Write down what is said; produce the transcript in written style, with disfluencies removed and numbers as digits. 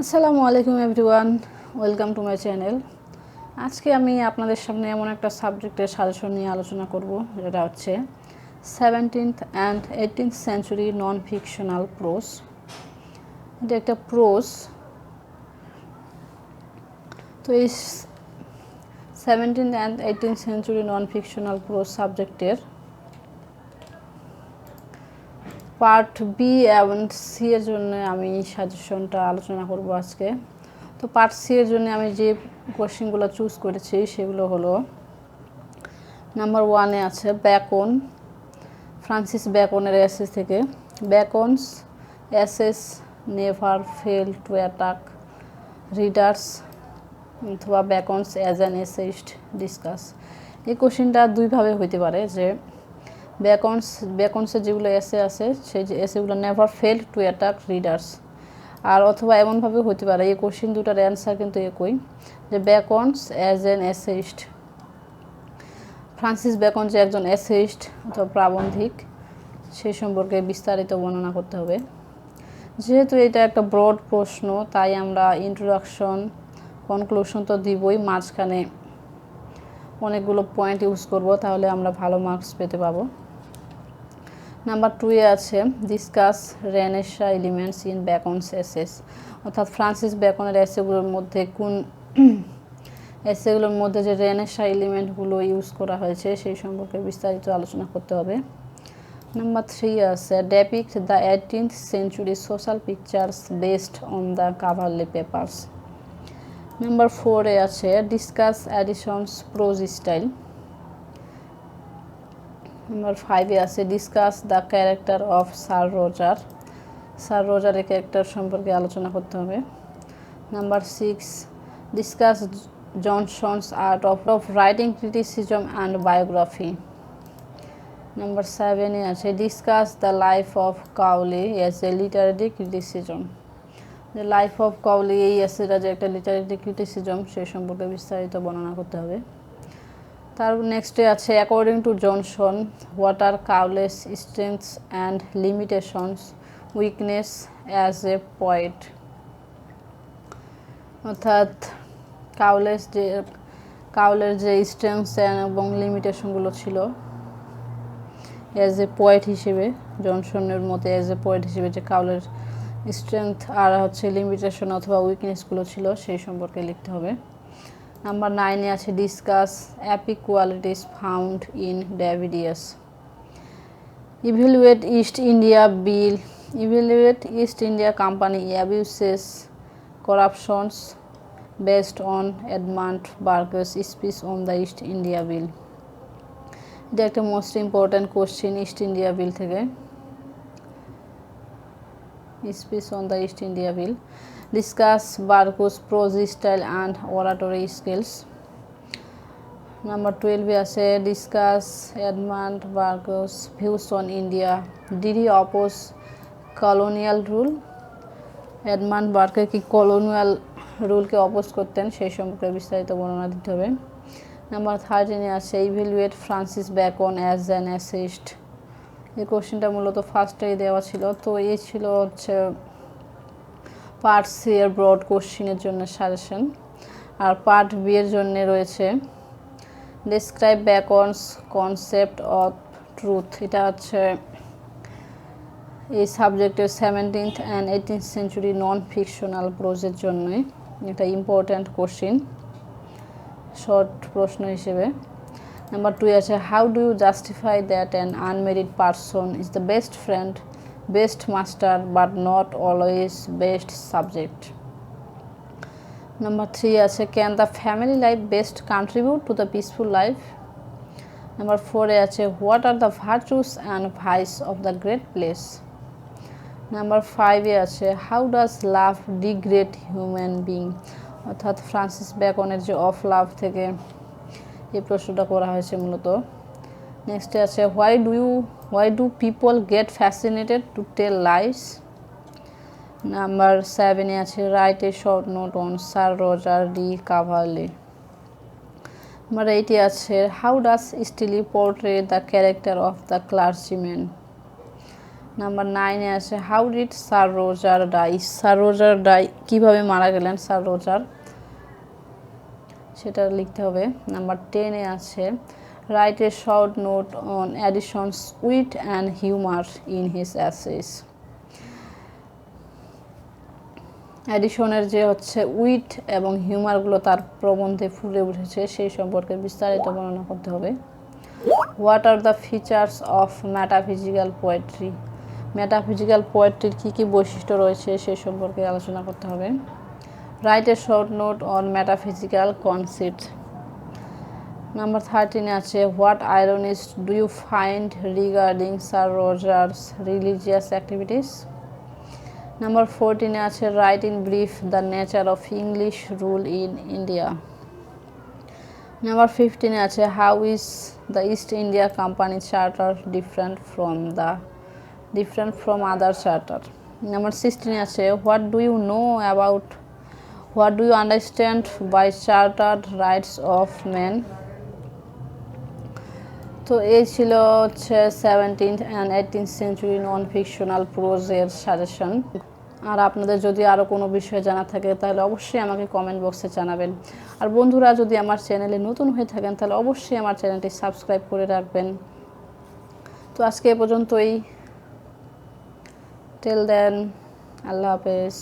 আসসালামু আলাইকুম everyone, welcome to my channel. আজকে আমি আপনাদের সামনে এমন একটা সাবজেক্টের সাজেশন নিয়ে আলোচনা করব, যেটা হচ্ছে 17th and 18th century non fictional pros. এটা একটা প্রোজ। তো এই 17th and 18th century non fictional pros সাবজেক্টের পার্ট বি এবং সি এর জন্য আমি সাজেশনটা আলোচনা করব আজকে। তো পার্ট সি এর জন্য আমি যে কোশ্চেনগুলো চুজ করেছি সেগুলো হলো, নাম্বার 1-এ আছে ব্যাকন, ফ্রান্সিস ব্যাকনের এসেস থেকে। Bacon's essays never fail to attack readers, অথবা Bacon's as an essayist discuss. এই কোশ্চেনটা দুইভাবে হইতে পারে, যে ব্যাকনসের যেগুলো এসে আছে সেই যে এসেগুলো never fail to attack readers, আর অথবা এমনভাবে হতে পারে, এই কোশ্চেন দুটার অ্যান্সার কিন্তু একই, যে Bacon's as an essayist. Francis Bacon যে একজন এসেইস্ট অথবা প্রাবন্ধিক, সেই সম্পর্কে বিস্তারিত বর্ণনা করতে হবে। যেহেতু এটা একটা ব্রড প্রশ্ন, তাই আমরা ইন্ট্রোডাকশন, কনক্লুশন তো দিবই, মাঝখানে অনেকগুলো পয়েন্ট ইউজ করব, তাহলে আমরা ভালো মার্কস পেতে পাবো। নাম্বার 2-এ আছে discuss renaissance elements in Bacon's essays, অর্থাৎ ফ্রান্সিস ব্যাকনের এসেগুলোর মধ্যে যে রেনেসা এলিমেন্টগুলো ইউজ করা হয়েছে সেই সম্পর্কে বিস্তারিত আলোচনা করতে হবে। নাম্বার 3-এ আছে depict the 18th century social pictures based on the Coverley papers. Number 4-এ আছে discuss Addison's prose style. Number 5-এ আছে discuss the character of Sir রজারের ক্যারেক্টার সম্পর্কে আলোচনা করতে হবে। Number 6, discuss Johnson's art of writing criticism and biography. Number 7-এ আছে discuss the life of Cowley as a literary criticism. যে লাইফ অফ কাউলি, এই এসেটা যে একটা লিটারেরি ক্রিটিসিজম, সেই সম্পর্কে বিস্তারিত বর্ণনা করতে হবে। তার নেক্সটে আছে according to Johnson, what are Cowley's strengths and limitations, weakness as a poet. অর্থাৎ কাউলের যে স্ট্রেংথস এবং লিমিটেশনগুলো ছিল অ্যাজ এ পোয়েট হিসেবে, জনসনের মতে অ্যাজ এ পোয়েট হিসেবে যে কাউলের স্ট্রেংথ আর লিমিটেশন অথবা উইকনেসগুলো ছিল, সেই সম্পর্কে লিখতে হবে। নাম্বার 9-এ আছে discuss epic qualities found in Davideis. Evaluate East India Company abuses corruptions based on Edmund Burke's speech on the East India bill. এটা একটা most important question East India bill থেকে। Speech on the East India bill. Discuss Burke's prose style and oratory skills. Number 12-এ আছে discuss Edmund Burke's views on India, did he oppose colonial rule. Edmund বার্কে কি colonial রুলকে oppose করতেন, সেই সম্পর্কে বিস্তারিত বর্ণনা দিতে হবে। নাম্বার 13-এ আছে evaluate Francis bacon as an essayist. এই কোশ্চেনটা মূলত ফার্স্টেই দেওয়া ছিল, তো এই ছিল হচ্ছে পার্ট সি এর ব্রড কোশ্চেনের জন্য সাজেশন। আর পার্ট বি এর জন্য রয়েছে describe Bacon's concept of truth. এটা হচ্ছে এই সাবজেক্টের 17th and 18th century non fictional প্রোজের জন্য এটা ইম্পর্ট্যান্ট কোশ্চেন, শর্ট প্রশ্ন হিসেবে। নাম্বার 2 আছে how do you justify that an unmarried person is the best friend, best master but not always best subject. Number 3 আছে can the family life best contribute to the peaceful life. Number 4-এ আছে what are the virtues and vice of the great place. Number 5-এ আছে how does love degrade human being. অর্থাৎ Francis ব্যাকনের যে of লাভ থেকে এই প্রশ্নটা করা হয়েছে মূলত। নেক্সটে আছে why do people get fascinated to tell lies. Number 7-এ আছে write a short note on Sir Roger de Coverley. Number 8-এ আছে how does Steele portray the character of the clergyman. Number 9 এ আছে how did Sir Roger die, Sir Roger die কীভাবে মারা গেলেন sir রোজার, সেটা লিখতে হবে। নাম্বার 10 এ আছে write a short note on Addison's wit and humour in his essays. অ্যাডিসনের যে হচ্ছে উইট এবং হিউমারগুলো তার প্রবন্ধে ফুটে উঠেছে সেই সম্পর্কে বিস্তারিত বর্ণনা করতে হবে। What are the features of metaphysical poetry, metaphysical পোয়েট্রির কী কী বৈশিষ্ট্য রয়েছে সেই সম্পর্কে আলোচনা করতে হবে। Write a short note on metaphysical concept. Number 13 আছে what ironies do you find regarding Sir Roger's religious activities. Number 14 এ আছে write in brief the nature of English rule in India. Number 15 এ আছে how is the East India Company charter different from other charter. Number 16 এ আছে what do you know about, what do you understand by chartered rights of man. তো এই ছিল হচ্ছে 17th and 18th century non fictional প্রোজের suggestion. আর আপনাদের যদি আরও কোনো বিষয় জানা থাকে তাহলে অবশ্যই আমাকে কমেন্ট বক্সে জানাবেন। আর বন্ধুরা যদি আমার চ্যানেলে নতুন হয়ে থাকেন তাহলে অবশ্যই আমার চ্যানেলটি সাবস্ক্রাইব করে রাখবেন। তো আজকে এ পর্যন্তই, টিল দেন, আল্লাহ হাফেজ।